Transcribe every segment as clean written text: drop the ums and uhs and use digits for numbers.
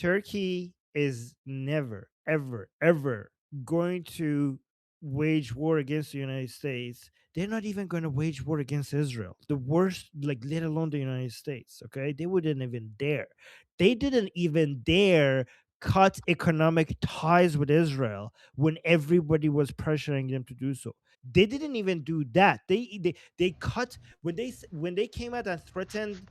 Turkey is never, ever, ever going to wage war against the United States. They're not even going to wage war against Israel. The worst, like, let alone the United States. Okay. They wouldn't even dare. They didn't even dare cut economic ties with Israel when everybody was pressuring them to do so. They didn't even do that. They cut when they came out and threatened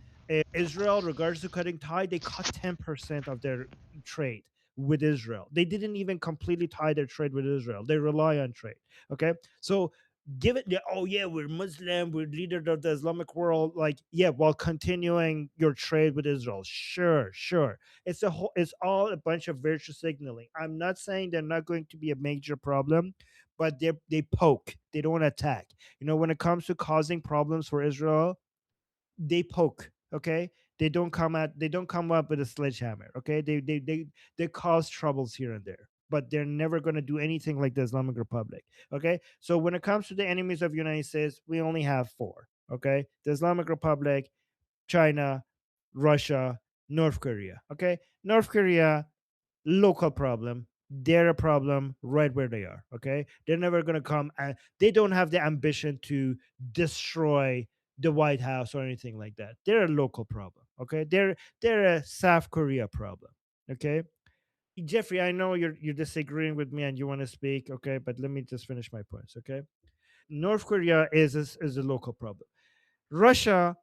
Israel regards to cutting tie. They cut 10% of their trade with Israel. They didn't even completely tie their trade with Israel. They rely on trade. Okay, so give it. Oh yeah, we're Muslim. We're leader of the Islamic world. Like, yeah, while continuing your trade with Israel. Sure, sure. It's a whole. It's all a bunch of virtue signaling. I'm not saying they're not going to be a major problem, but they poke. They don't attack. When it comes to causing problems for Israel, they poke. Okay, they don't come up with a sledgehammer. Okay, they cause troubles here and there, but they're never going to do anything like the Islamic Republic. Okay, so when it comes to the enemies of United States, we only have four. Okay, the Islamic Republic, China, Russia, North Korea. Okay, North Korea, local problem. They're a problem right where they are. Okay, they're never going to come, and they don't have the ambition to destroy the White House or anything like that. They're a local problem. Okay, they're a South Korea problem. Okay, Jeffrey, I know you're disagreeing with me and you want to speak. Okay, but let me just finish my points. Okay, North Korea is a local problem. Russia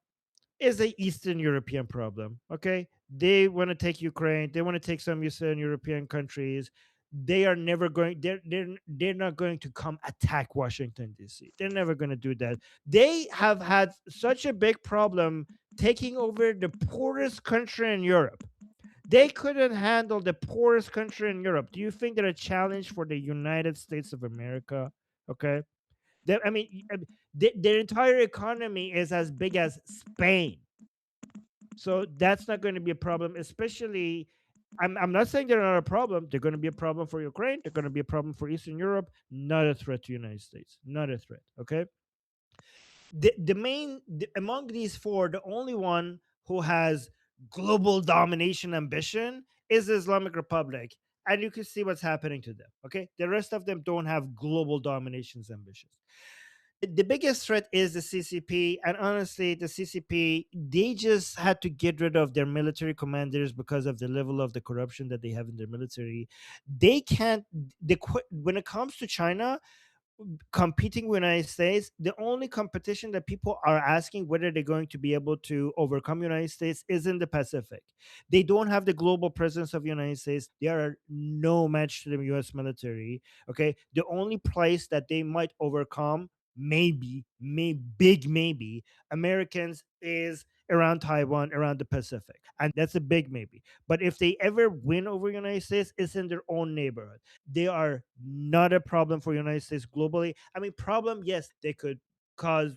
is a Eastern European problem. Okay, they want to take Ukraine. They want to take some Eastern European countries. They are never going. They're not going to come attack Washington D.C. They're never going to do that. They have had such a big problem taking over the poorest country in Europe. They couldn't handle the poorest country in Europe. Do you think they're a challenge for the United States of America? Okay, I mean, their entire economy is as big as Spain, so that's not going to be a problem, especially. I'm not saying they're not a problem. They're going to be a problem for Ukraine. They're going to be a problem for Eastern Europe. Not a threat to the United States. Not a threat. Okay. Among these four, the only one who has global domination ambition is the Islamic Republic. And you can see what's happening to them. Okay. The rest of them don't have global dominations ambitions. The biggest threat is the CCP, and honestly, the CCP, they just had to get rid of their military commanders because of the level of the corruption that they have in their military. They can't. When it comes to China competing with United States, the only competition that people are asking whether they're going to be able to overcome United States is in the Pacific. They don't have the global presence of United States. They are no match to the US military. Okay. The only place that they might overcome, big maybe, Americans, is around Taiwan, around the Pacific. And that's a big maybe. But if they ever win over United States, it's in their own neighborhood. They are not a problem for United States globally. I mean, problem, yes, they could cause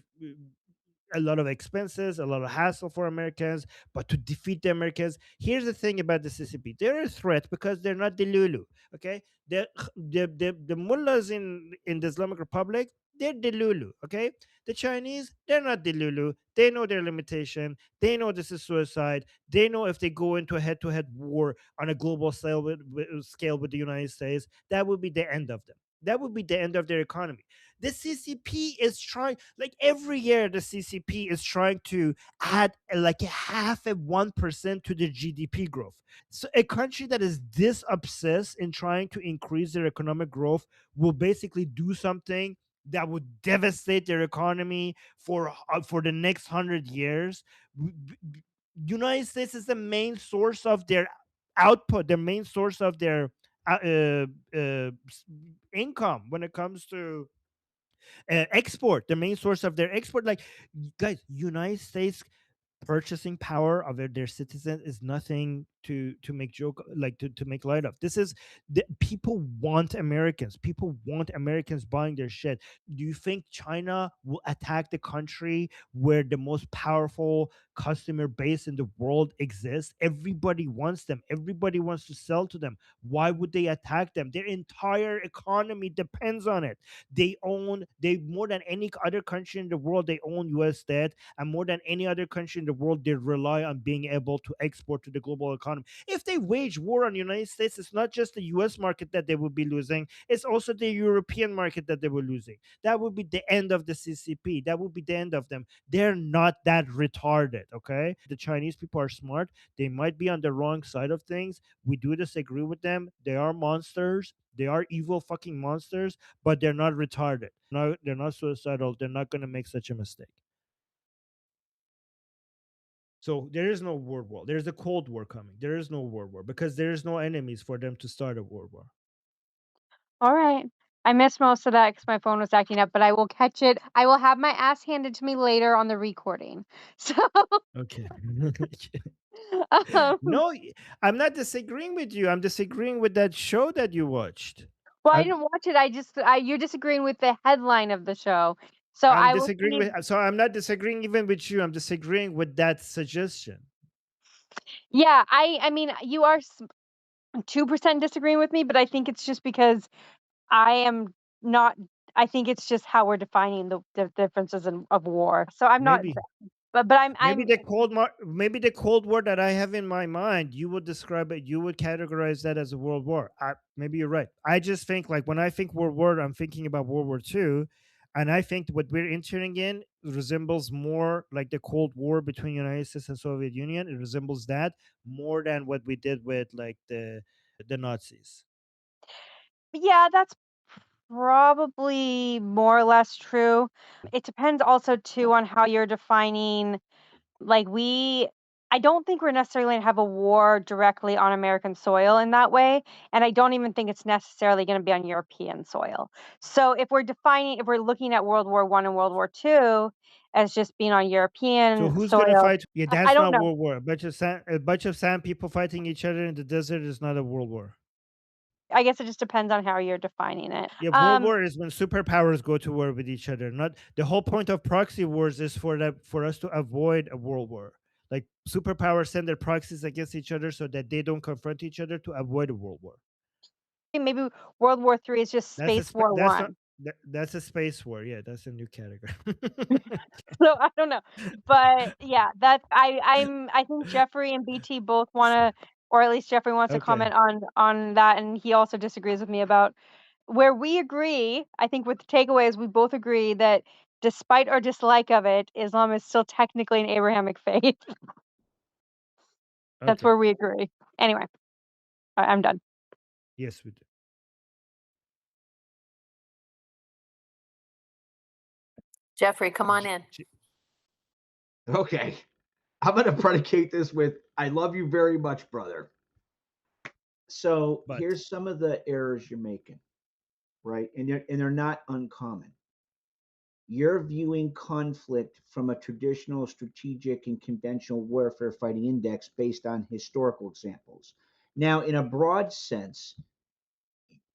a lot of expenses, a lot of hassle for Americans, but to defeat the Americans, here's the thing about the CCP: they're a threat because they're not the Lulu. Okay, the mullahs in the Islamic Republic, they're the Lulu. Okay, the Chinese, they're not the Lulu. They know their limitation. They know this is suicide. They know if they go into a head-to-head war on a global scale with the United States, that would be the end of them. That would be the end of their economy. The CCP is trying, like every year, the CCP is trying to add like a half of 1% to the GDP growth. So a country that is this obsessed in trying to increase their economic growth will basically do something that would devastate their economy for the next 100 years. United States is the main source of their output, the main source of their uh, uh, uh, income when it comes to export, the main source of their export. Like, guys, United States purchasing power of their citizens is nothing to make joke, like to make light of. This is the people want Americans. People want Americans buying their shit. Do you think China will attack the country where the most powerful customer base in the world exists? Everybody wants them. Everybody wants to sell to them. Why would they attack them? Their entire economy depends on it. They more than any other country in the world, they own US debt, and more than any other country in the world, they rely on being able to export to the global economy. economy. If they wage war on the United States, it's not just the US market that they will be losing, it's also the European market that they were losing. That would be the end of the CCP. That would be the end of them. They're not that retarded, okay? The Chinese people are smart. They might be on the wrong side of things. We do disagree with them. They are monsters. They are evil fucking monsters, but they're not retarded. No, they're not suicidal. They're not going to make such a mistake. So there is no world war. There's a cold war coming. There is no world war because there is no enemies for them to start a world war. All right. I missed most of that because my phone was acting up, but I will catch it. I will have my ass handed to me later on the recording. So, Okay. um, No, I'm not disagreeing with you. I'm disagreeing with that show that you watched. well, I I'm didn't watch it. You're disagreeing with the headline of the show. So I'm I will disagreeing see. with so I'm not disagreeing even with you. I'm disagreeing with that suggestion. Yeah, I mean, you are 2% disagreeing with me, but I think it's just because I am not. I think it's just how we're defining the differences of war. So I'm not, Maybe. but I'm Maybe the Cold War that I have in my mind, you would describe it, you would categorize that as a world war. Maybe you're right. I just think like when I think world war, I'm thinking about World War II, and I think what we're entering in resembles more like the Cold War between United States and Soviet Union. It resembles that more than what we did with like the Nazis. yeah, that's probably more or less true. It depends also too on how you're defining like I don't think we're necessarily gonna have a war directly on American soil in that way, and I don't even think it's necessarily gonna be on European soil. So if we're looking at World War I and World War II as just being on So European who's gonna soil, fight? Yeah, I that's don't not know. world war. A bunch of sand people fighting each other in the desert is not a world war. I guess it just depends on how you're defining it. Yeah, world war is when superpowers go to war with each other. Not the whole point of proxy wars is for us to avoid a world war. Like superpowers send their proxies against each other so that they don't confront each other to avoid a world war. Maybe World War III is just Space War That's not One. that's a space war. Yeah, that's a new category. So I don't know, but yeah, that's I think Jeffrey and BT both wanna, or at least Jeffrey wants to Okay. comment on that, and he also disagrees with me about where we agree. I think with the takeaways, we both agree that despite our dislike of it, Islam is still technically an Abrahamic faith. That's Okay. where we agree. Anyway, I'm done. Yes, we do. Jeffrey, come on J- in. j- Okay. I'm going to predicate this with I love you very much, brother. So but here's some of the errors you're making, right? And they're not uncommon. You're viewing conflict from a traditional strategic and conventional warfare fighting index based on historical examples. Now, in a broad sense,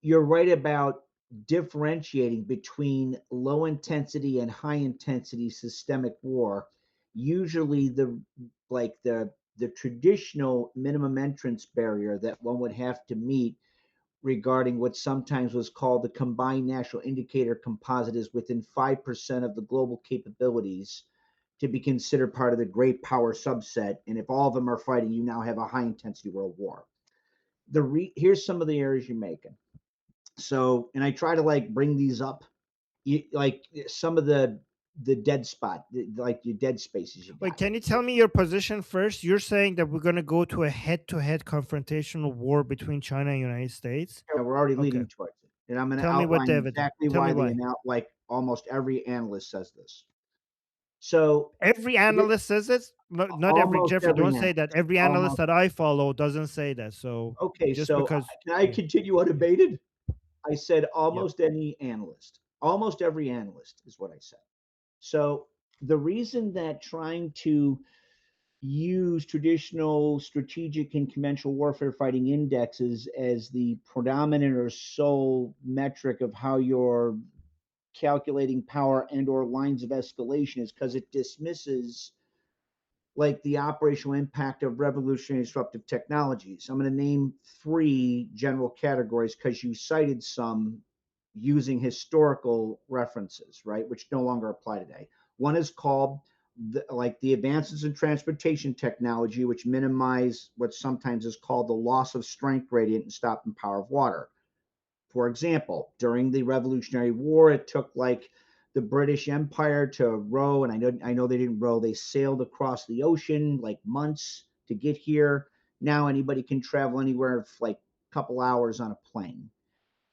you're right about differentiating between low intensity and high intensity systemic war. Usually the traditional minimum entrance barrier that one would have to meet regarding what sometimes was called the combined national indicator composite is within 5% of the global capabilities to be considered part of the great power subset. And if all of them are fighting, you now have a high intensity world war. Here's some of the errors you're making. So, and I try to like bring these up, like some of the dead spot, like your dead spaces you wait, got. can you tell me your position first? You're saying that we're going to go to a head-to-head confrontational war between China and United States? Yeah, we're already Okay. leading towards it, and I'm going to Tell me what the outline evidence. exactly Tell me why why. like almost every analyst says this. So, Every here, analyst says it. Not every almost Jeffrey. every Don't say that. analyst, Every analyst almost. that I follow doesn't say that. So Okay, just so because, can I yeah, continue unabated? I said yep. almost any analyst, almost every analyst is what I said. So the reason that trying to use traditional strategic and conventional warfare fighting indexes as the predominant or sole metric of how you're calculating power and or lines of escalation is because it dismisses like the operational impact of revolutionary disruptive technologies. I'm going to name three general categories because you cited some using historical references, right, which no longer apply today. One is called like the advances in transportation technology, which minimize what sometimes is called the loss of strength gradient and stopping power of water. For example, during the Revolutionary War, it took like the British Empire to row, and I know they didn't row, they sailed across the ocean like months to get here. Now anybody can travel anywhere for like a couple hours on a plane.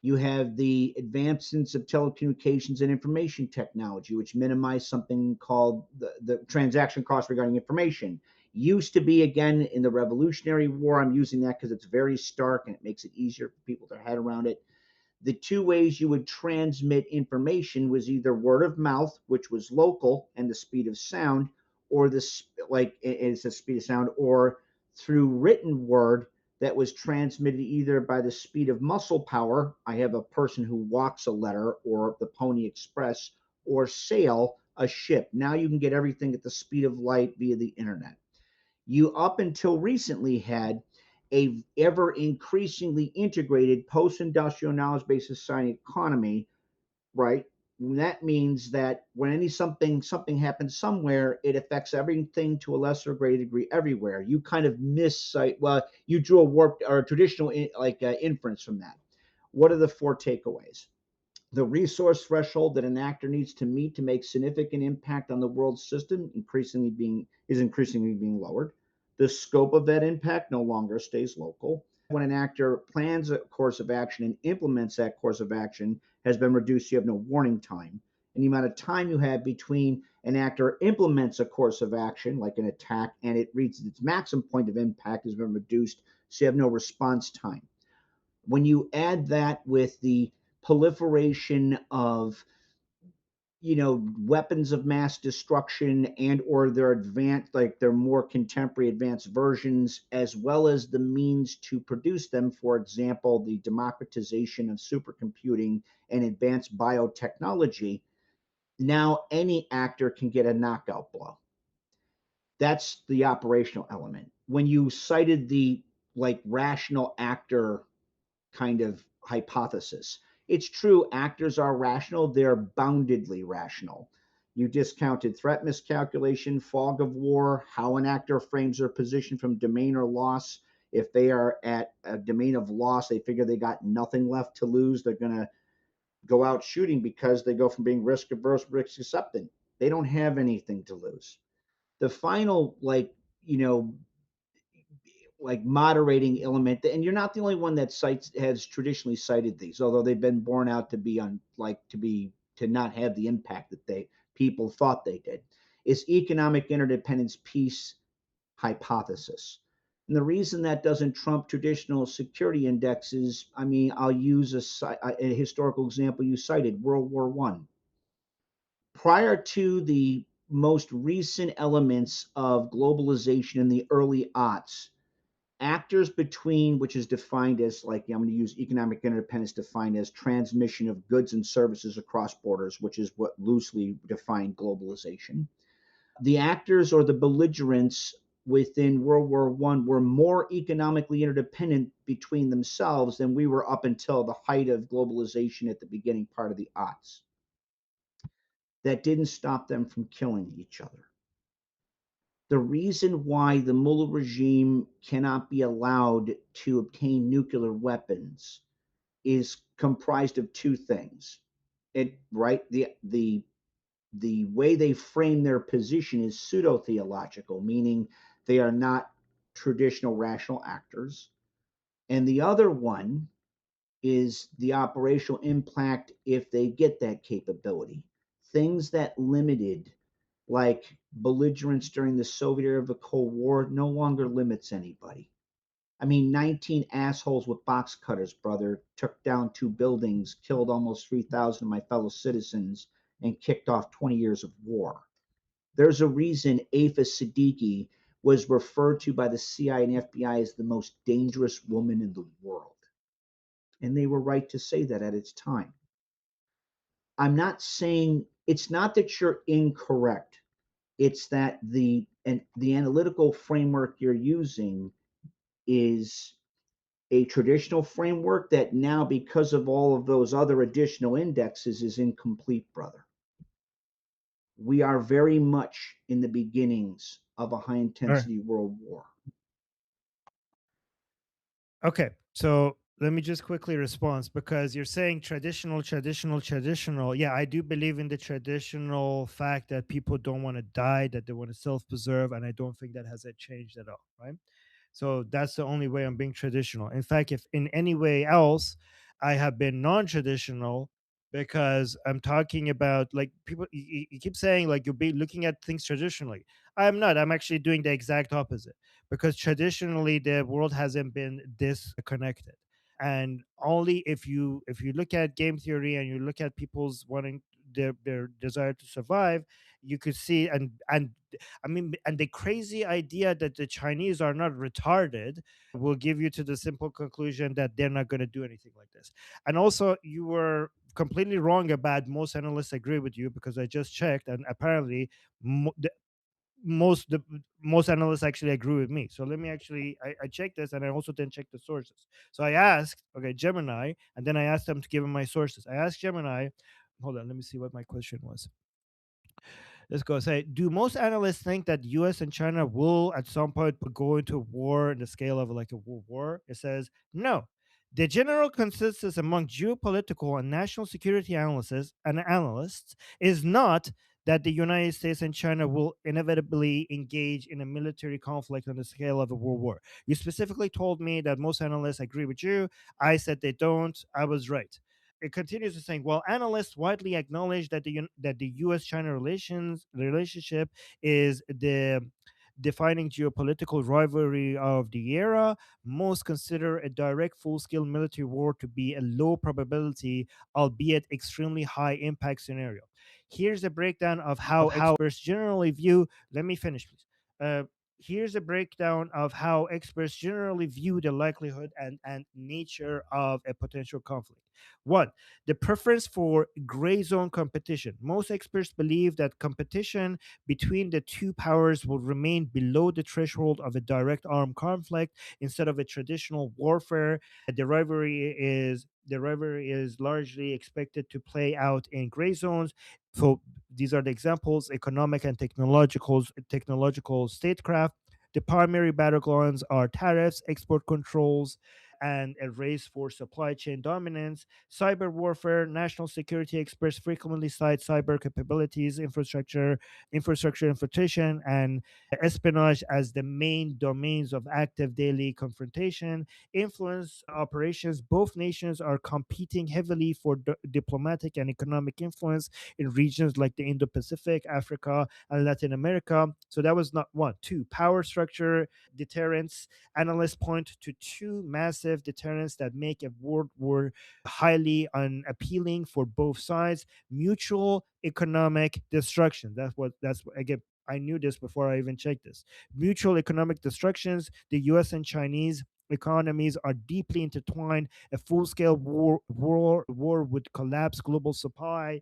You have the advancements of telecommunications and information technology, which minimize something called the transaction cost regarding information. Used to be, again, in the Revolutionary War, I'm using that because it's very stark and it makes it easier for people to head around it. The two ways you would transmit information was either word of mouth, which was local and the speed of sound, or it's the speed of sound, or through written word that was transmitted either by the speed of muscle power. I have a person who walks a letter, or the Pony Express, or sail a ship. Now you can get everything at the speed of light via the internet. You up until recently had a ever increasingly integrated post-industrial knowledge-based society economy, right? And that means that when something happens somewhere, it affects everything to a lesser or greater degree everywhere. You kind of you drew a warped or a traditional inference from that. What are the four takeaways? The resource threshold that an actor needs to meet to make significant impact on the world system is increasingly being lowered. The scope of that impact no longer stays local. When an actor plans a course of action and implements that course of action has been reduced, you have no warning time. And the amount of time you have between an actor implements a course of action, like an attack, and it reaches its maximum point of impact has been reduced, so you have no response time. When you add that with the proliferation of weapons of mass destruction and or their more contemporary advanced versions, as well as the means to produce them, for example, the democratization of supercomputing and advanced biotechnology, now any actor can get a knockout blow. That's the operational element. When you cited the rational actor kind of hypothesis. It's true, actors are rational, they're boundedly rational. You discounted threat miscalculation, fog of war, how an actor frames their position from domain or loss. If they are at a domain of loss, they figure they got nothing left to lose. They're going to go out shooting because they go from being risk averse, risk acceptant. They don't have anything to lose. The final, moderating element, and you're not the only one that has traditionally cited these, although they've been borne out to not have the impact that people thought they did, is economic interdependence peace hypothesis. And the reason that doesn't trump traditional security indexes, I'll use a historical example you cited, World War One. Prior to the most recent elements of globalization in the early aughts, actors between, which is defined as I'm going to use economic interdependence defined as transmission of goods and services across borders, which is what loosely defined globalization. The actors or the belligerents within World War One were more economically interdependent between themselves than we were up until the height of globalization at the beginning part of the aughts. That didn't stop them from killing each other. The reason why the Mullah regime cannot be allowed to obtain nuclear weapons is comprised of two things. The way they frame their position is pseudo-theological, meaning they are not traditional rational actors. And the other one is the operational impact if they get that capability. Things that limited, like belligerence during the Soviet era of the Cold War, no longer limits anybody. 19 assholes with box cutters, brother, took down 2 buildings, killed almost 3,000 of my fellow citizens, and kicked off 20 years of war. There's a reason Afa Siddiqui was referred to by the CIA and FBI as the most dangerous woman in the world. And they were right to say that at its time. I'm not saying, it's not that you're incorrect. It's that the analytical framework you're using is a traditional framework that now, because of all of those other additional indexes, is incomplete, brother. we are very much in the beginnings of a high intensity world war. Okay, so let me just quickly respond, because you're saying traditional, traditional, traditional. Yeah, I do believe in the traditional fact that people don't want to die, that they want to self-preserve, and I don't think that has changed at all, right? So that's the only way I'm being traditional. In fact, if in any way else I have been non-traditional, because I'm talking about, like, people, you keep saying like you'll be looking at things traditionally. I'm not. I'm actually doing the exact opposite, because traditionally the world hasn't been disconnected. And only if you look at game theory and you look at people's wanting their desire to survive, you could see. And I mean, and the crazy idea that the Chinese are not retarded will give you to the simple conclusion that they're not going to do anything like this. And also, you were completely wrong about most analysts agree with you, because I just checked, and apparently mo- the, the most analysts actually agree with me. So let me actually, I checked this, and I also then checked the sources. So I asked, okay, Gemini, and then I asked them to give me my sources. I asked Gemini, hold on, let me see what my question was. Let's go. Say, do most analysts think that U.S. and China will at some point go into war in the scale of like a world war? It says no. The general consensus among geopolitical and national security analysts is not that the United States and China will inevitably engage in a military conflict on the scale of a world war. You specifically told me that most analysts agree with you. I said they don't. I was right. It continues to saying, well, analysts widely acknowledge that the U.S.-China relationship is the defining geopolitical rivalry of the era. Most consider a direct full-scale military war to be a low probability, albeit extremely high impact scenario. Here's a breakdown of how experts generally view. Let me finish, please. Here's a breakdown of how experts generally view the likelihood and nature of a potential conflict. One, the preference for gray zone competition. Most experts believe that competition between the two powers will remain below the threshold of a direct armed conflict instead of a traditional warfare. The rivalry is largely expected to play out in gray zones. So these are the examples: economic and technological statecraft. The primary battlegrounds are tariffs, export controls, and a race for supply chain dominance. Cyber warfare. National security experts frequently cite cyber capabilities, infrastructure infiltration, and espionage as the main domains of active daily confrontation. Influence operations. Both nations are competing heavily for diplomatic and economic influence in regions like the Indo-Pacific, Africa, and Latin America. So that was not one. Two, power structure deterrence. Analysts point to two massive deterrents that make a world war highly unappealing for both sides: mutual economic destruction. Again, I knew this before I even checked this. Mutual economic destructions. The US and Chinese economies are deeply intertwined. A full-scale war would collapse global supply.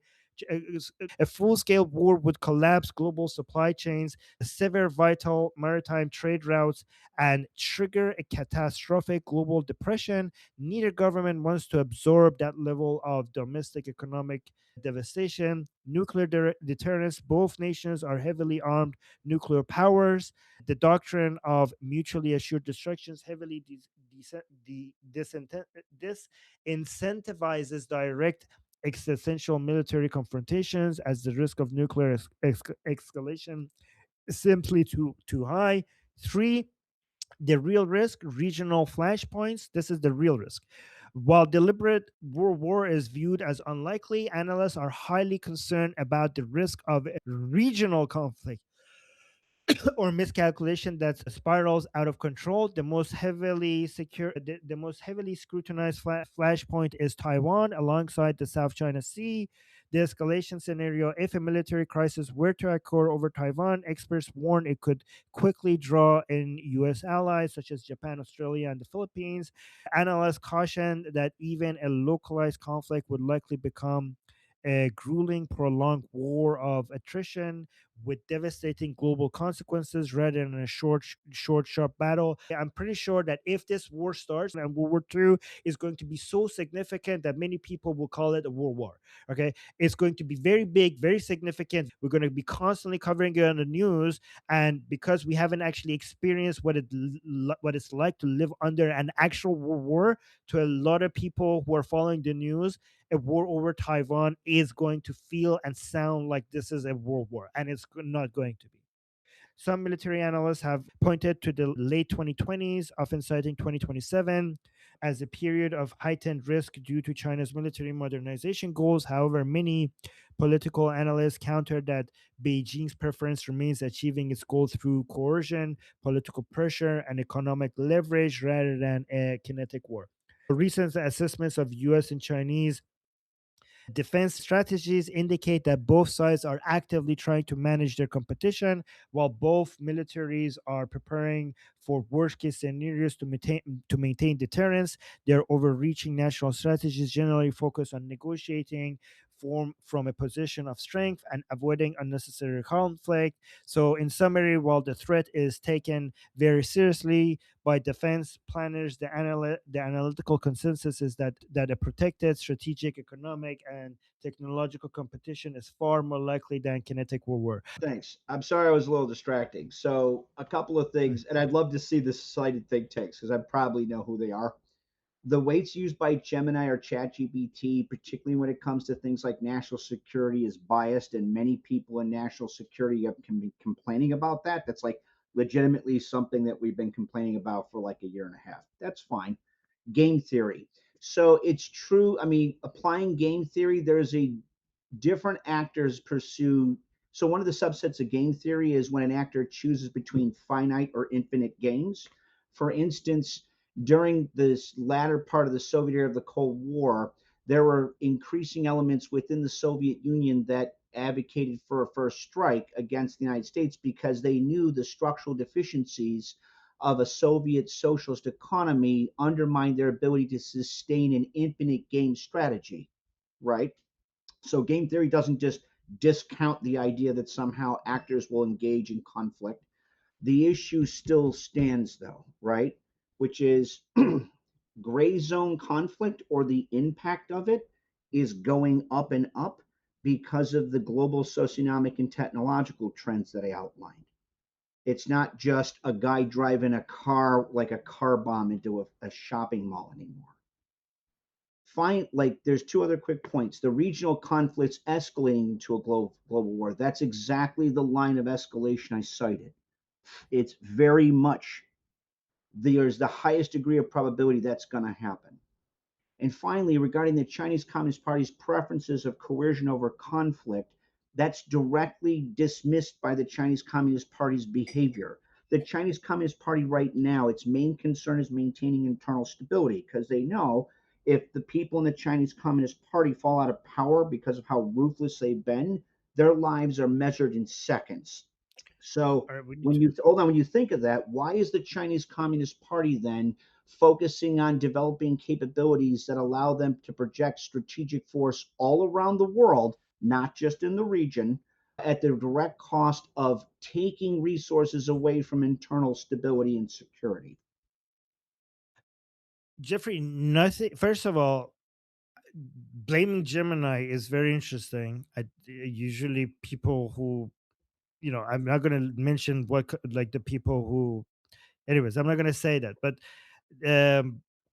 A full-scale war would collapse global supply chains, sever vital maritime trade routes, and trigger a catastrophic global depression. Neither government wants to absorb that level of domestic economic devastation. Nuclear deterrence. Both nations are heavily armed nuclear powers. The doctrine of mutually assured destructions heavily disincentivizes direct existential military confrontations, as the risk of nuclear escalation is simply too high. Three, the real risk, regional flashpoints. This is the real risk. While deliberate world war is viewed as unlikely, analysts are highly concerned about the risk of regional conflict or miscalculation that spirals out of control. The most heavily scrutinized flashpoint is Taiwan, alongside the South China Sea. The escalation scenario: if a military crisis were to occur over Taiwan, experts warn it could quickly draw in U.S. allies such as Japan, Australia, and the Philippines. Analysts caution that even a localized conflict would likely become a grueling, prolonged war of attrition, with devastating global consequences rather than a short, sharp battle. I'm pretty sure that if this war starts and World War II is going to be so significant that many people will call it a world war. Okay, it's going to be very big, very significant. We're going to be constantly covering it on the news, and because we haven't actually experienced what it's like to live under an actual world war, to a lot of people who are following the news, a war over Taiwan is going to feel and sound like this is a world war, and it's not going to be. Some military analysts have pointed to the late 2020s, often citing 2027 as a period of heightened risk due to China's military modernization goals. However, many political analysts counter that Beijing's preference remains achieving its goal through coercion, political pressure, and economic leverage rather than a kinetic war. Recent assessments of US and Chinese defense strategies indicate that both sides are actively trying to manage their competition, while both militaries are preparing for worst case scenarios to maintain deterrence. Their overreaching national strategies generally focus on negotiating from a position of strength and avoiding unnecessary conflict. So, in summary, while the threat is taken very seriously by defense planners, the analytical consensus is that a protected strategic, economic, and technological competition is far more likely than kinetic war. Thanks. I'm sorry I was a little distracting. So, a couple of things, and I'd love to see the cited think tanks because I probably know who they are. The weights used by Gemini or ChatGPT, particularly when it comes to things like national security, is biased, and many people in national security can be complaining about that. That's like legitimately something that we've been complaining about for like a year and a half. That's fine. Game theory. So it's true. I mean, applying game theory, there's a different actors pursue. So one of the subsets of game theory is when an actor chooses between finite or infinite games. For instance, during this latter part of the Soviet era of the Cold War, there were increasing elements within the Soviet Union that advocated for a first strike against the United States because they knew the structural deficiencies of a Soviet socialist economy undermined their ability to sustain an infinite game strategy, right? So game theory doesn't just discount the idea that somehow actors will engage in conflict. The issue still stands, though, right? Which is gray zone conflict, or the impact of it is going up and up because of the global socioeconomic and technological trends that I outlined. It's not just a guy driving a car like a car bomb into a shopping mall anymore. Fine, like there's two other quick points. The regional conflicts escalating to a global war. That's exactly the line of escalation I cited. It's very much, there's the highest degree of probability that's going to happen. And finally, regarding the Chinese Communist Party's preferences of coercion over conflict, that's directly dismissed by the Chinese Communist Party's behavior. The Chinese Communist Party right now, its main concern is maintaining internal stability because they know if the people in the Chinese Communist Party fall out of power because of how ruthless they've been, their lives are measured in seconds. So All right, we need when to. you hold on, when you think of that, why is the Chinese Communist Party then focusing on developing capabilities that allow them to project strategic force all around the world, not just in the region, at the direct cost of taking resources away from internal stability and security? Jeffrey, nothing. First of all, blaming Gemini is very interesting. Usually people who, I'm not going to mention like the people who, anyways, I'm not going to say that, but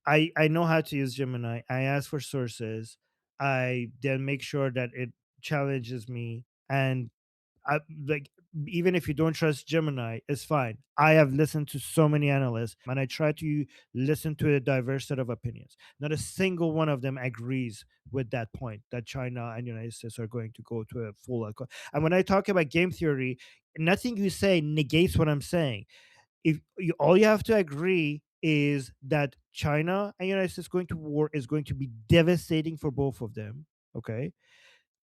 I know how to use Gemini. I ask for sources. I then make sure that it challenges me, and I like, even if you don't trust Gemini, it's fine. I have listened to so many analysts, and I try to listen to a diverse set of opinions. Not a single one of them agrees with that point that China and United States are going to go to a full. And when I talk about game theory, nothing you say negates what I'm saying. If all you have to agree is that China and United States going to war is going to be devastating for both of them. Okay.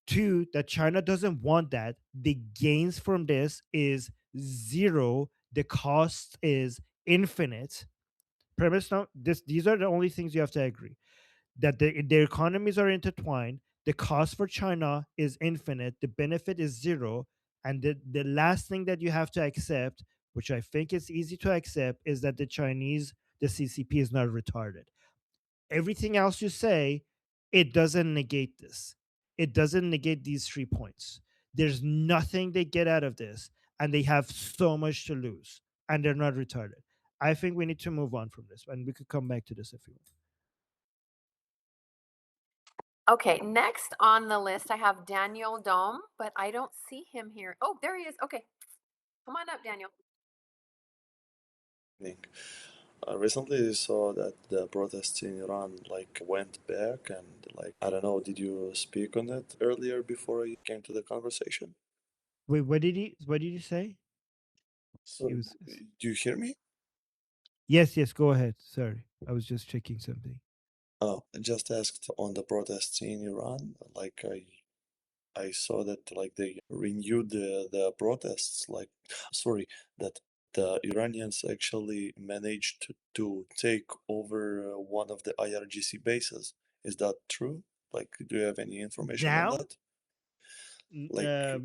Two, that China doesn't want that. The gains from this is zero. The cost is infinite. Premise now, these are the only things you have to agree. That their economies are intertwined. The cost for China is infinite. The benefit is zero. And the last thing that you have to accept, which I think is easy to accept, is that the CCP is not retarded. Everything else you say, it doesn't negate this. It doesn't negate these 3 points. There's nothing they get out of this, and they have so much to lose, and they're not retarded. I think we need to move on from this, and we could come back to this if you want. Okay, next on the list, I have Daniel Dome, but I don't see him here. Oh, there he is. Okay. Come on up, Daniel. Recently, I saw that the protests in Iran went back, and I don't know. Did you speak on it earlier before I came to the conversation? Wait, what did you say? So, It was do you hear me? yes, go ahead. Sorry, I was just checking something. Oh, I just asked on the protests in Iran. I saw that they renewed the protests. Sorry, that the Iranians actually managed to take over one of the IRGC bases. Is that true? Do you have any information on Now, that? no.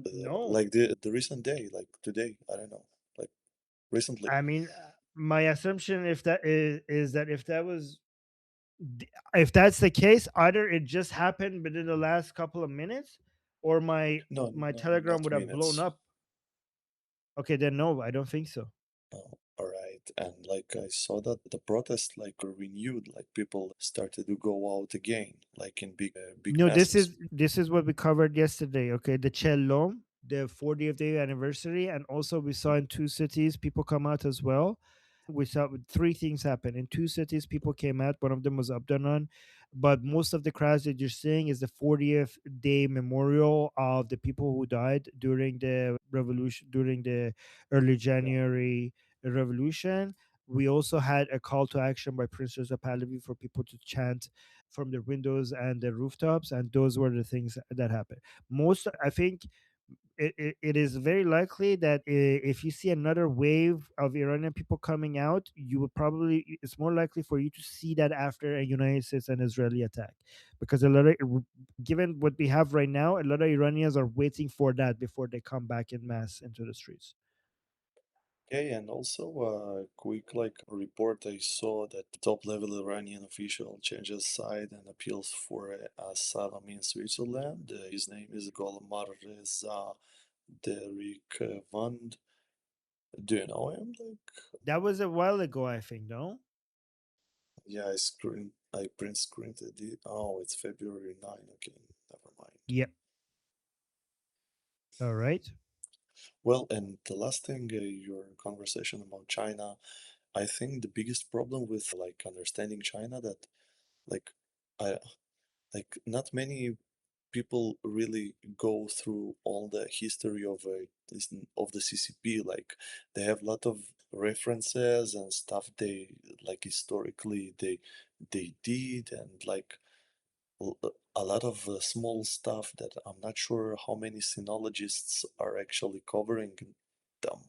The recent day, today, I don't know, recently. I mean, my assumption if that is that if that's the case, either it just happened within the last couple of minutes, or my No, Telegram not would have blown minutes. up. Okay, then no, I don't think so. Oh, all right. And I saw that the protests were renewed, people started to go out again, in big No, masses. this is what we covered yesterday. Okay, the Chelom, the 40th day anniversary, and also we saw in 2 cities people come out as well. We saw 3 things happen in 2 cities. People came out. One of them was Abdanan, but most of the crowds that you're seeing is the 40th day memorial of the people who died during the revolution, during the early January revolution. We also had a call to action by Prince Reza Pahlavi for people to chant from the windows and the rooftops, and those were the things that happened. Most, I think, it is very likely that if you see another wave of Iranian people coming out, you would probably, it's more likely for you to see that after a United States and Israeli attack, because a lot of, given what we have right now, a lot of Iranians are waiting for that before they come back in mass into the streets. Okay, and also a quick report. I saw that top-level Iranian official changes side and appeals for asylum in Switzerland. His name is Golmar Reza Derikvand. Do you know him? That was a while ago, I think. No. Yeah, I print screened it. Oh, it's February 9. Okay, never mind. Yep. All right. Well, and the last thing, your conversation about China, I think the biggest problem with understanding China that I not many people really go through all the history of of the CCP. They have a lot of references and stuff they historically they did, and a lot of small stuff that I'm not sure how many sinologists are actually covering them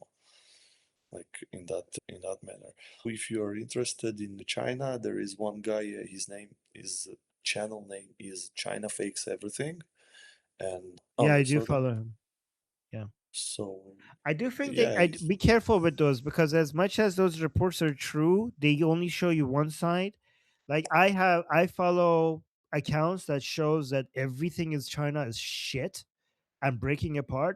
in that manner. If you are interested in China, there is one guy, his name is channel name is China Fakes Everything, and oh, Yeah, I you do saw that? follow him. Yeah. So I do think yeah, be careful with those, because as much as those reports are true, they only show you one side. Like I follow accounts that shows that everything is China is shit and breaking apart.